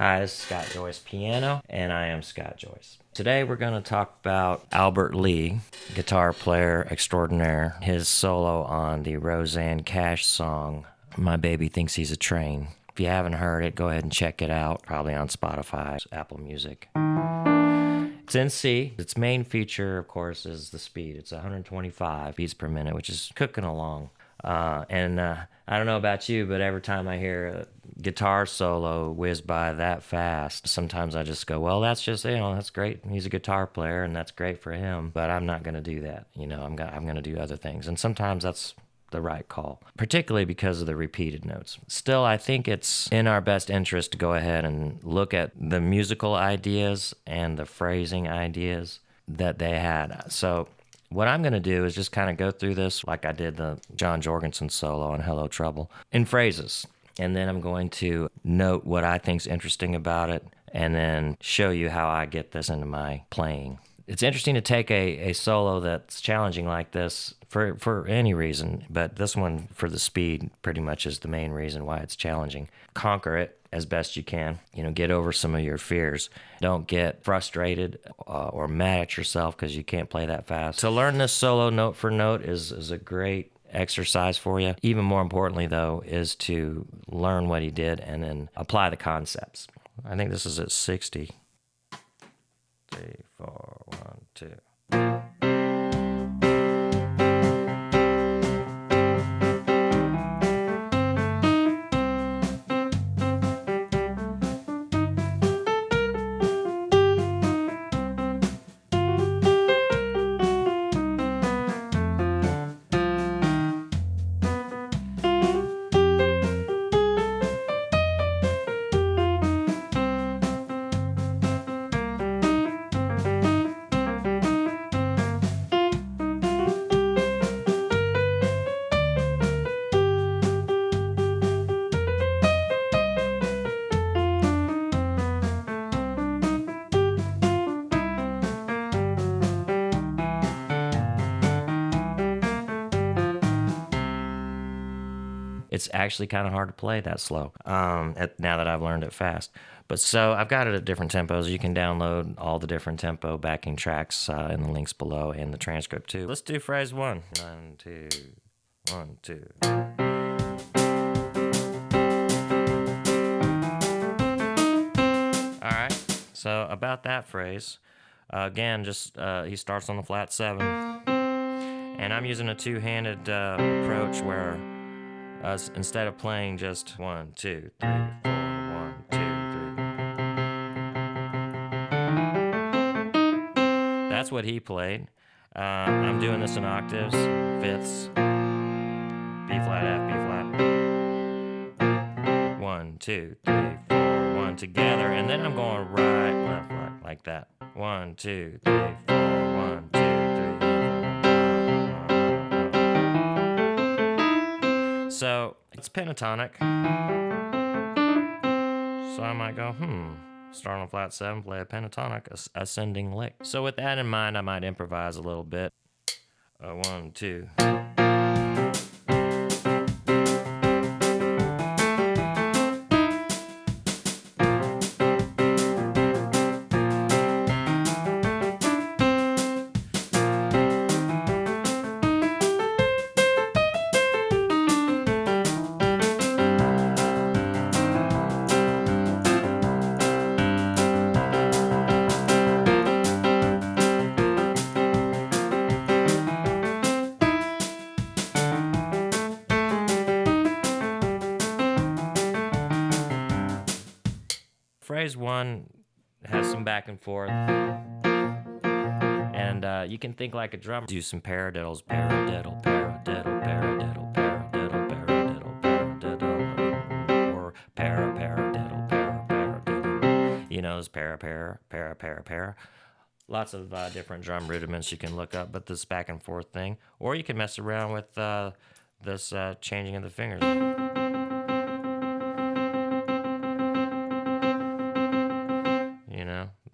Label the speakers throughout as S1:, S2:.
S1: Hi, this is Scott Joyce Piano, and I am Scott Joyce. Today we're going to talk about Albert Lee, guitar player extraordinaire, his solo on the Rosanne Cash song, My Baby Thinks He's a Train. If you haven't heard it, go ahead and check it out, probably on Spotify, Apple Music. It's in C. Its main feature, of course, is the speed. It's 125 beats per minute, which is cooking along. I don't know about you, but every time I hear a guitar solo whiz by that fast, sometimes I just go, well, that's just, that's great. He's a guitar player, and that's great for him, but I'm not going to do that. I'm going to do other things. And sometimes that's the right call, particularly because of the repeated notes. Still, I think it's in our best interest to go ahead and look at the musical ideas and the phrasing ideas that they had. So what I'm going to do is just kind of go through this like I did the John Jorgensen solo on Hello Trouble in phrases. And then I'm going to note what I think's interesting about it and then show you how I get this into my playing. It's interesting to take a solo that's challenging like this for any reason, but this one for the speed pretty much is the main reason why it's challenging. Conquer it as best you can. Get over some of your fears. Don't get frustrated or mad at yourself because you can't play that fast. To learn this solo note for note is a great exercise for you. Even more importantly, though, is to learn what he did and then apply the concepts. I think this is at 60. 3, 4, 1, 2. It's actually kind of hard to play that slow now that I've learned it fast. But so I've got it at different tempos. You can download all the different tempo backing tracks in the links below and the transcript too. Let's do phrase 1. 1, 2, 1, 2. All right. So about that phrase, again, just he starts on the flat 7. And I'm using a two-handed approach where instead of playing just 1, 2, 3, 4, 1, 2, 3. That's what he played. I'm doing this in octaves, fifths, B flat, F, B flat. 1, 2, 3, 4, 1 together, and then I'm going right, left, right, like that. 1, 2, 3, 4, 1, 2, 3. So it's pentatonic. So I might go, start on flat 7, play a pentatonic, ascending lick. So with that in mind, I might improvise a little bit. 1, 2. Phrase 1 has some back and forth, and you can think like a drummer. Do some paradiddles, paradiddle, paradiddle, paradiddle, paradiddle, paradiddle, paradiddle, or paradiddle, paradiddle. It's para. Lots of different drum rudiments you can look up, but this back and forth thing, or you can mess around with this changing of the fingers.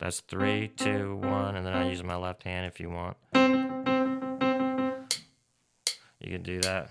S1: That's 3, 2, 1, and then I use my left hand if you want. You can do that.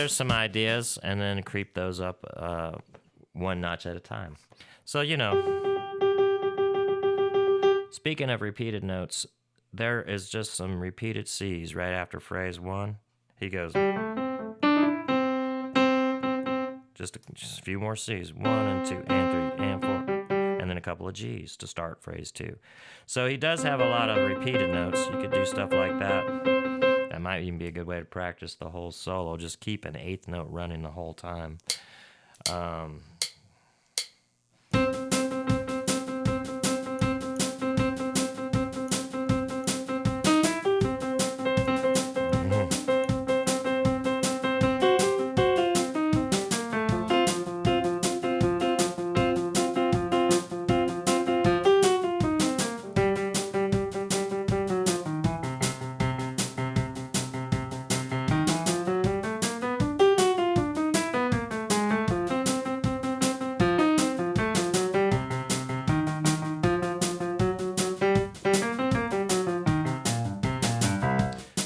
S1: there's some ideas, and then creep those up one notch at a time. So, speaking of repeated notes, there is just some repeated C's right after phrase 1. He goes, just a few more C's, 1 and 2 and 3 and 4, and then a couple of G's to start phrase 2. So he does have a lot of repeated notes. You could do stuff like that. That might even be a good way to practice the whole solo. Just keep an 8th note running the whole time.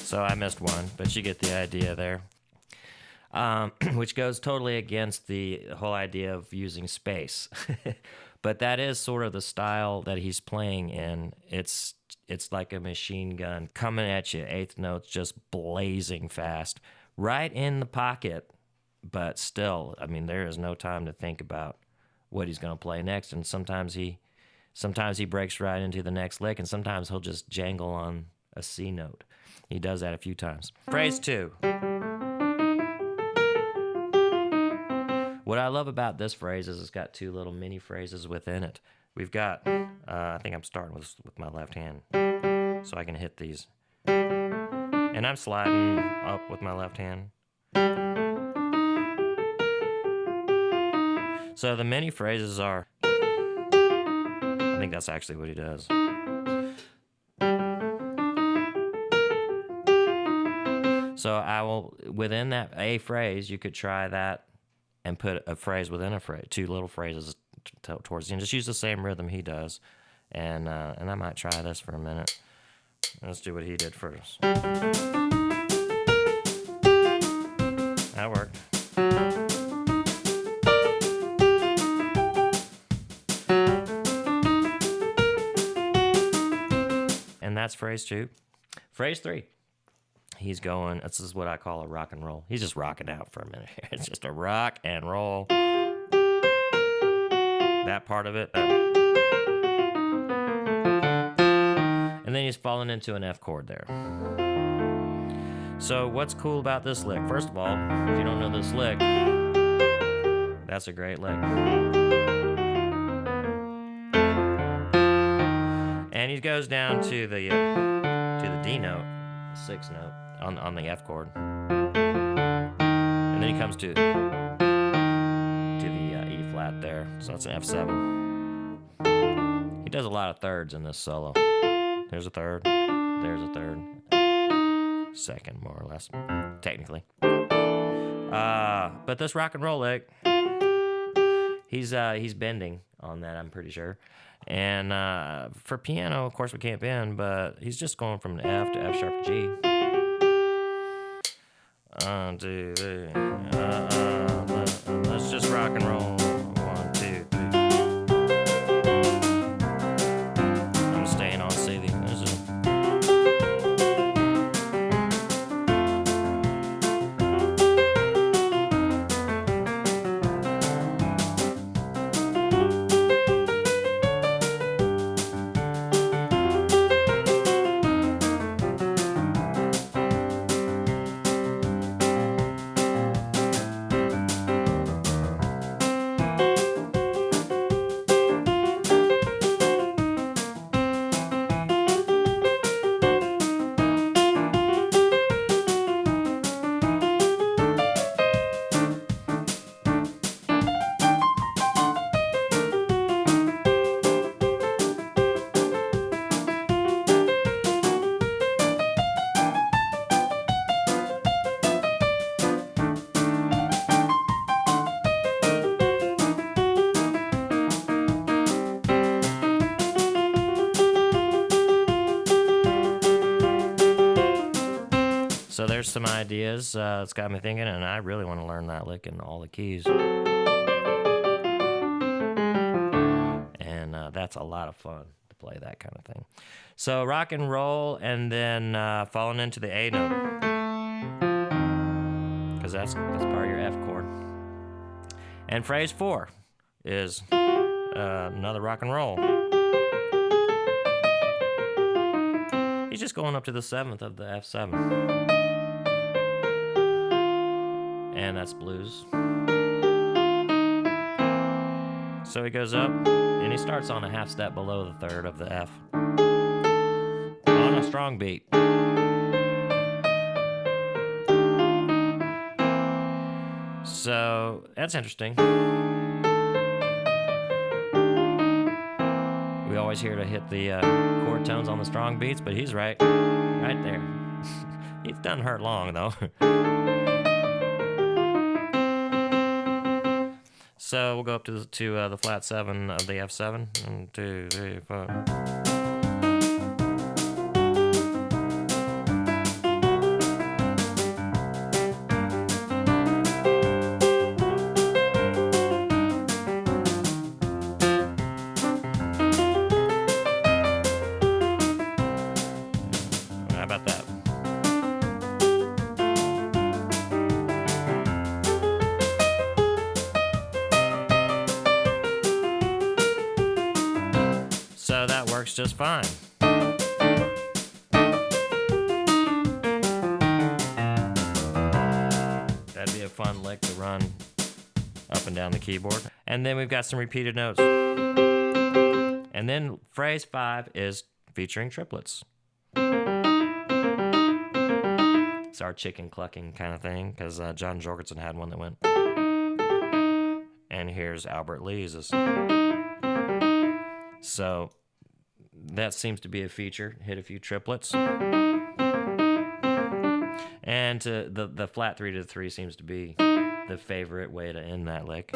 S1: So I missed one, but you get the idea there. Which goes totally against the whole idea of using space. But that is sort of the style that he's playing in. It's like a machine gun coming at you, 8th notes just blazing fast, right in the pocket. But still, I mean, there is no time to think about what he's going to play next. And sometimes he breaks right into the next lick, and sometimes he'll just jangle on a C note. He does that a few times. Phrase 2. What I love about this phrase is it's got 2 little mini phrases within it. We've got, I think I'm starting with my left hand, so I can hit these. And I'm sliding up with my left hand. So the mini phrases are, I think that's actually what he does. So I will, within that A phrase, you could try that and put a phrase within a phrase, 2 little phrases towards the end. Just use the same rhythm he does. And I might try this for a minute. Let's do what he did first. That worked. And that's phrase 2. Phrase 3. He's going, this is what I call a rock and roll. He's just rocking out for a minute here. It's just a rock and roll. That part of it. And then he's falling into an F chord there. So what's cool about this lick? First of all, if you don't know this lick, that's a great lick. And he goes down to the D note, 6th note. On the F chord, and then he comes to the E flat there, so it's an F7. He does a lot of thirds in this solo. There's a third, there's a third, 2nd more or less, technically. But this rock and roll lick, he's bending on that, I'm pretty sure. And for piano, of course, we can't bend, but he's just going from F to F sharp to G. 1, 2, 3. Let's just rock and roll. 1, 2, 3. I'm staying on C. This is. So there's some ideas. It's got me thinking, and I really want to learn that lick in all the keys. And that's a lot of fun to play that kind of thing. So rock and roll, and then falling into the A note, because that's part of your F chord. And phrase 4 is another rock and roll. He's just going up to the 7th of the F7. And that's blues. So he goes up, and he starts on a half step below the 3rd of the F. On a strong beat. So that's interesting. We always hear to hit the chord tones on the strong beats, but he's right there. He doesn't hurt long, though. So we'll go up to the flat 7 of the F7. 1, 2, 3, 4. How about that? So that works just fine. That'd be a fun lick to run up and down the keyboard. And then we've got some repeated notes. And then phrase 5 is featuring triplets. It's our chicken clucking kind of thing, because John Jorgensen had one that went. And here's Albert Lee's. So that seems to be a feature. Hit a few triplets. And the flat 3 to 3 seems to be the favorite way to end that lick.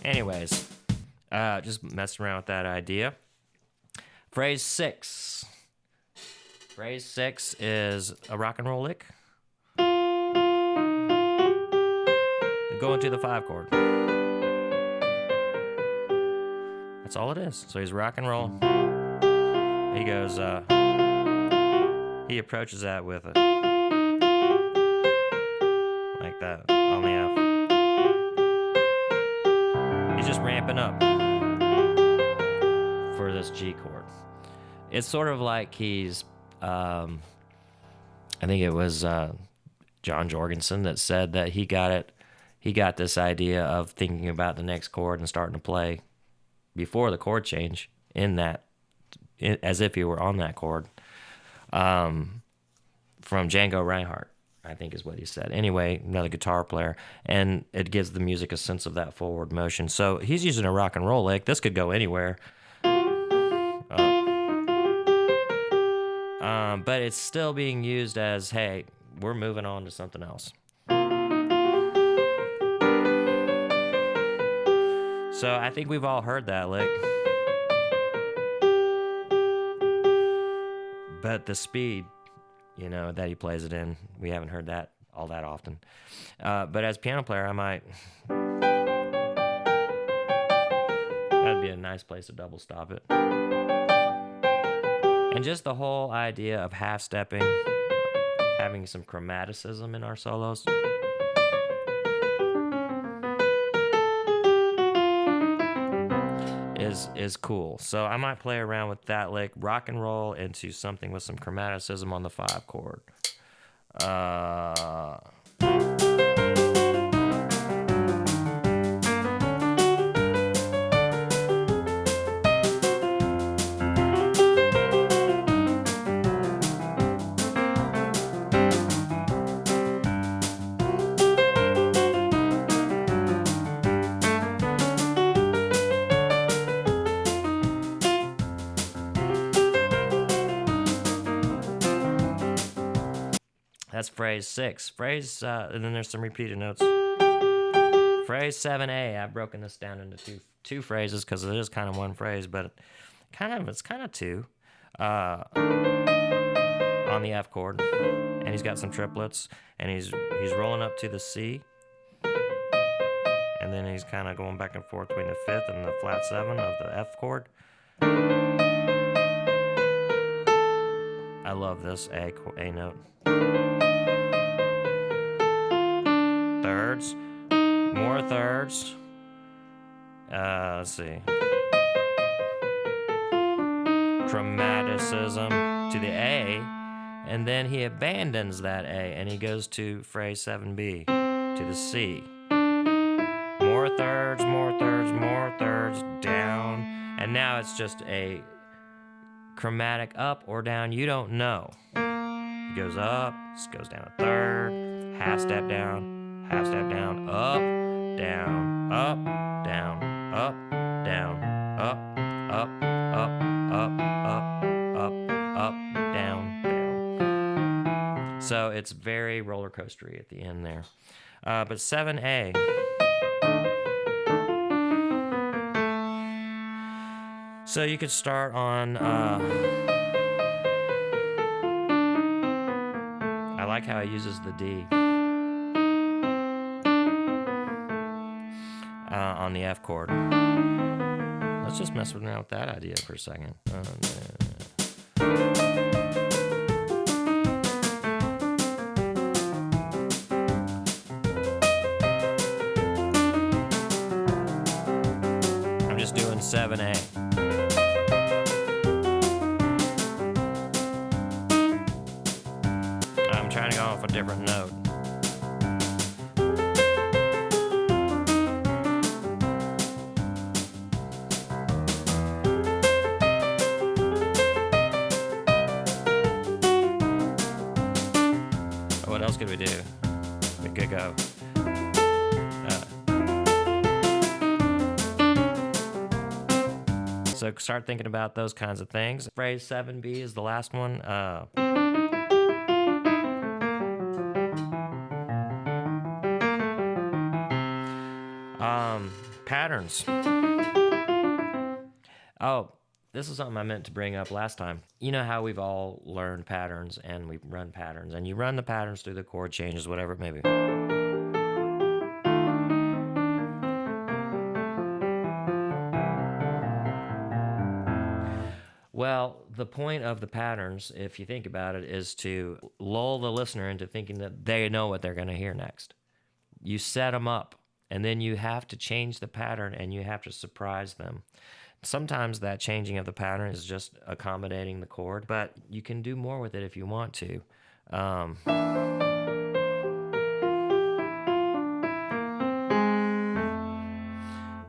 S1: Anyways, just messing around with that idea. Phrase 6. Phrase 6 is a rock and roll lick. Going to the 5 chord. That's all it is. So he's rock and roll. He goes, he approaches that with it. Like that on the F. He's just ramping up for this G chord. It's sort of like he's, I think it was John Jorgensen that said that he got this idea of thinking about the next chord and starting to play before the chord change as if he were on that chord, from Django Reinhardt, I think is what he said. Anyway, another guitar player, and it gives the music a sense of that forward motion. So he's using a rock and roll lick. This could go anywhere. But it's still being used as, hey, we're moving on to something else. So I think we've all heard that lick. But the speed, that he plays it in, we haven't heard that all that often. But as a piano player, I might... That'd be a nice place to double stop it. And just the whole idea of half-stepping, having some chromaticism in our solos. is cool. So I might play around with that lick, rock and roll into something with some chromaticism on the 5 chord. That's phrase 6. And then there's some repeated notes. Phrase 7A. I've broken this down into two phrases because it is kind of one phrase, but it's kind of two. On the F chord, and he's got some triplets, and he's rolling up to the C, and then he's kind of going back and forth between the 5th and the flat 7 of the F chord. I love this A note. Thirds, more thirds. Let's see. Chromaticism to the A, and then he abandons that A and he goes to phrase 7B to the C. More thirds, more thirds, more thirds, down, and now it's just a chromatic up or down, you don't know. He goes up, goes down a third, half step down, up, down, up, down, up, down, up, down, up, up, up, up, down. So it's very roller coastery at the end there. But 7A. So you could start on. I like how he uses the D on the F chord. Let's just mess around with that idea for a second. I'm just doing 7A. I'm trying to go off a different note. What else could we do? We could go. So start thinking about those kinds of things. Phrase 7B is the last one. Patterns. Oh, this is something I meant to bring up last time. You know how we've all learned patterns and we run patterns, and you run the patterns through the chord changes, whatever it may be. Well, the point of the patterns, if you think about it, is to lull the listener into thinking that they know what they're going to hear next. You set them up, and then you have to change the pattern, and you have to surprise them. Sometimes that changing of the pattern is just accommodating the chord, but you can do more with it if you want to.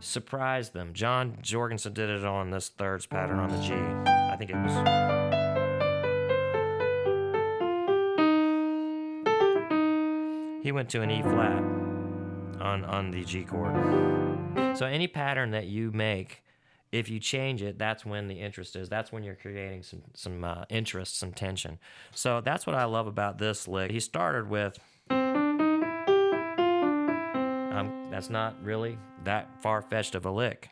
S1: Surprise them. John Jorgensen did it on this thirds pattern on the G. I think it was. He went to an E flat on the G chord. So any pattern that you make, if you change it, that's when the interest is. That's when you're creating some interest, some tension. So that's what I love about this lick. He started with. That's not really that far-fetched of a lick.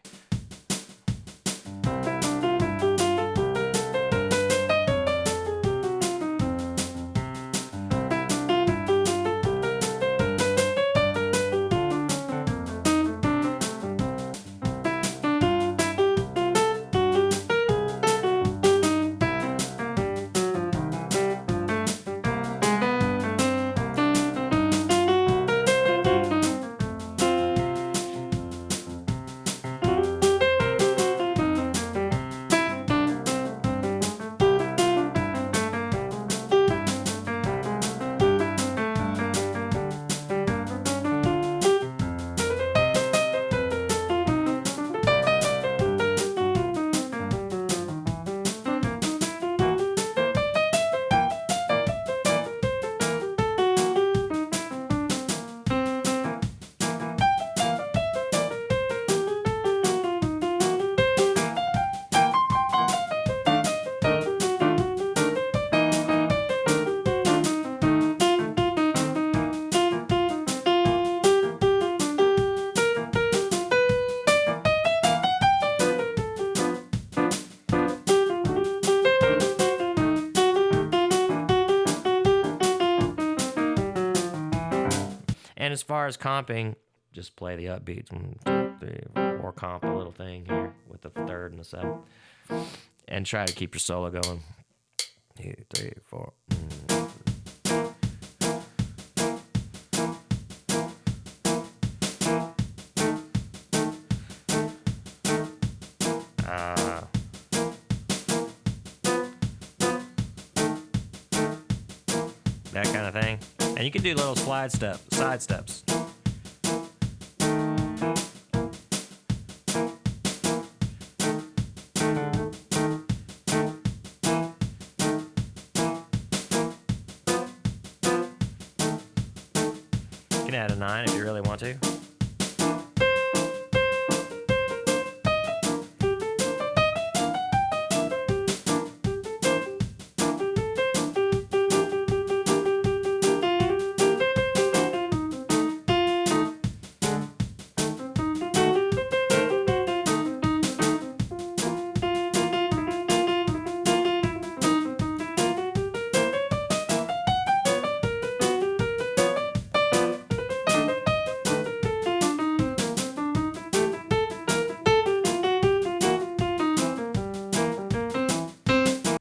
S1: as far as comping, just play the upbeats. 1, 2, 3, 4, comp a little thing here with the third and the seventh. And try to keep your solo going. 2, 3, 4. That kind of thing. And you can do little side steps. You can add a 9 if you really want to.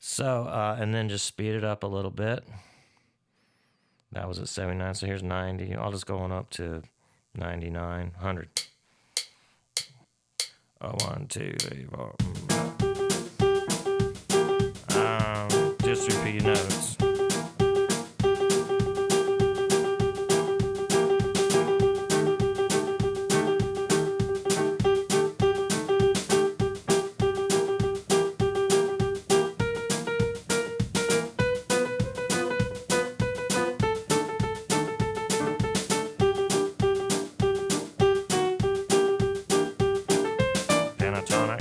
S1: So, and then just speed it up a little bit. That was at 79, so here's 90. I'll just go on up to 99, 100. 1, 2, 3, 4. Just repeat notes. Pentatonic.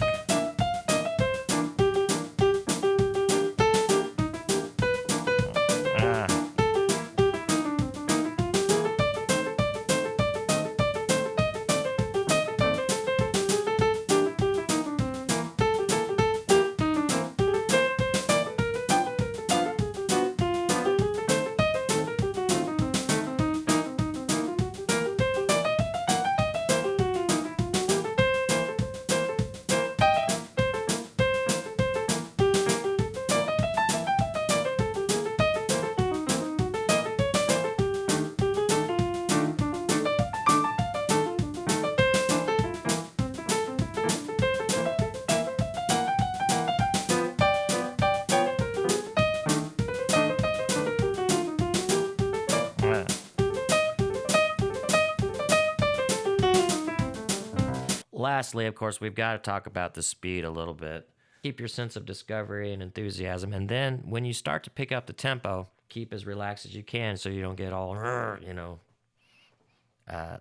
S1: Lastly, of course, we've got to talk about the speed a little bit. Keep your sense of discovery and enthusiasm. And then when you start to pick up the tempo, keep as relaxed as you can so you don't get all,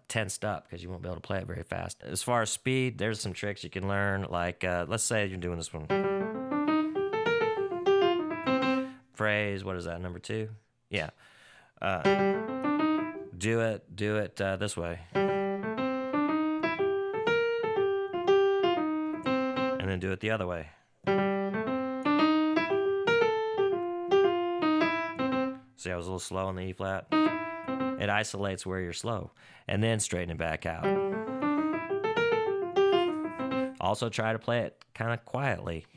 S1: tensed up because you won't be able to play it very fast. As far as speed, there's some tricks you can learn. Like, let's say you're doing this one. Phrase, what is that, number 2? Yeah. Do it this way. And then do it the other way. See, I was a little slow on the E flat. It isolates where you're slow. And then straighten it back out. Also try to play it kind of quietly.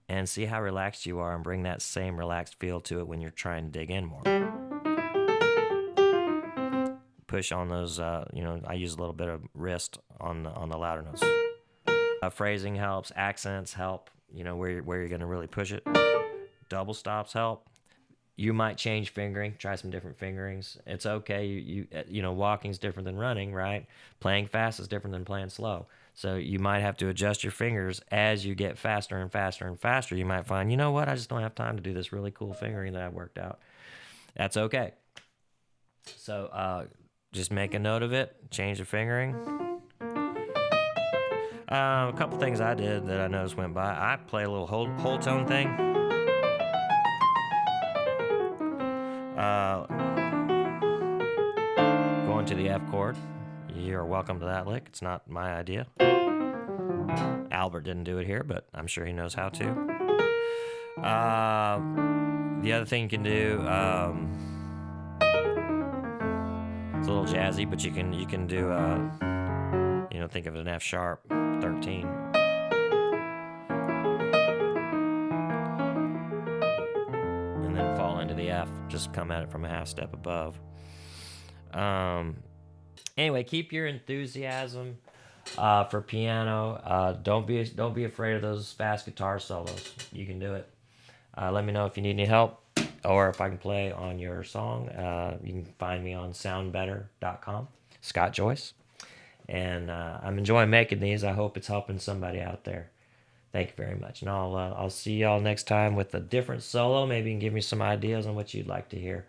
S1: And see how relaxed you are and bring that same relaxed feel to it when you're trying to dig in more. Push on those, I use a little bit of wrist on the louder notes. Phrasing helps, accents help, where you're going to really push it. Double stops help. You might change fingering, try some different fingerings. It's okay. You walking's different than running, right? Playing fast is different than playing slow. So you might have to adjust your fingers as you get faster and faster and faster. You might find, you know what? I just don't have time to do this really cool fingering that I've worked out. That's okay. So just make a note of it. Change the fingering. A couple things I did that I noticed went by. I play a little whole tone thing. Going to the F chord. You're welcome to that lick. It's not my idea. Albert didn't do it here, but I'm sure he knows how to. The other thing you can do, It's a little jazzy, but you can do think of an F sharp 13, and then fall into the F. Just come at it from a half step above. Anyway, keep your enthusiasm for piano. Don't be afraid of those fast guitar solos. You can do it. Let me know if you need any help or if I can play on your song. You can find me on soundbetter.com, Scott Joyce. And I'm enjoying making these. I hope it's helping somebody out there. Thank you very much. And I'll see y'all next time with a different solo. Maybe you can give me some ideas on what you'd like to hear.